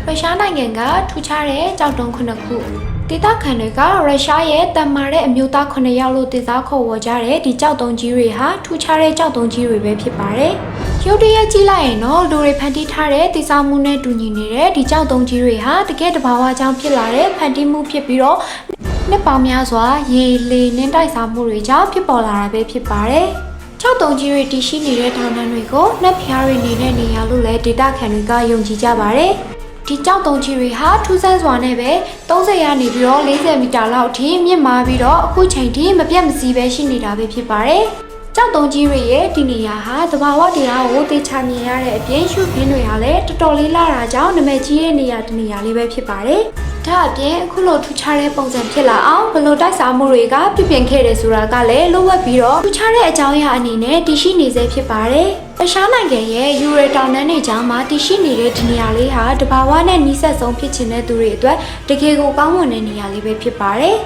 ရုရှားနိုင်ငံကထူးခြားတဲ့ကြောက်တုံးခုနှစ်ခုဒေသခံတွေကရုရှားရဲ့တန်မာတဲ့အမျိုးသား9ယောက်လို့ဒေသခေါ်ဝေါ်ကြတဲ့ဒီကြောက်တုံးကြီးတွေဟာထူးခြားတဲ့ကြောက်တုံးကြီးတွေပဲဖြစ်ပါတယ်။ရုတ်တရက်ကြည့်လိုက်ရင်တော့လူတွေဖန်တီးထားတဲ့တည်ဆောက်မှုနဲ့တူညီနေတဲ့ဒီကြောက်တုံးကြီးတွေဟာတကယ်တဘာဝကြောင့်ဖြစ်လာတဲ့ဖန်တီးမှုဖြစ်ပြီးတော့နှစ်ပေါင်းများစွာရေလေနှင်းတိုက်စားမှုတွေကြောင့်ဖြစ်ပေါ်လာတာပဲဖြစ်ပါတယ်။ကြောက်တုံးကြီးတွေတည်ရှိနေတဲ့ထောင်နှန်းတွေကိုနှက်ဖျားတွေနေတဲ့နေရာလို့လည်းဒေသခံတွေကယုံကြည်ကြပါတယ်။ဒီကြောက်တုံးကြီးတွေဟာထူးဆန်းစွာနဲ့ပဲ30ရာနေပြီးတော့40မီတာလောက်ထိမြင့်မားပြီးတော့အခုချိန်ထိမပြတ်မစီးပဲရှိနေတာပဲဖြစ်ပါတယ်။ကြောက်တုံးကြီးတွေရဲ့ဒီနေရာဟာသဘာဝတရားကိုသိချမြင်ရတဲ့အပြင်ရှုခင်းတွေဟာလည်းတော်တော်လေးလာတာကြောင့်နာမည်ကြီးတဲ့နေရာတစ်နေရာလေးပဲဖြစ်ပါတယ်။ဒါအပြင်အခုလိုထူးခြားတဲ့ပုံစံဖြစ်လာအောင်ဘလို့တိုက်စားမှုတွေကပြပြင်ခဲ့တယ်ဆိုတာကလည်းလိုဝက်ပြီးတော့ထူးခြားတဲ့အကြောင်းအရာအနေနဲ့တည်ရှိနေစေဖြစ်ပါတယ်။ရုရှားနိုင်ငံရဲ့ယူရေတောင်တန်းတွေကြားမှာတည်ရှိနေတဲ့ဒီနေရာလေးဟာတဘာဝနဲ့နီးစပ်ဆုံးဖြစ်ချင်တဲ့သူတွေအတွက်တကယ်ကိုကောင်းမွန်တဲ့နေရာလေးပဲဖြစ်ပါတယ်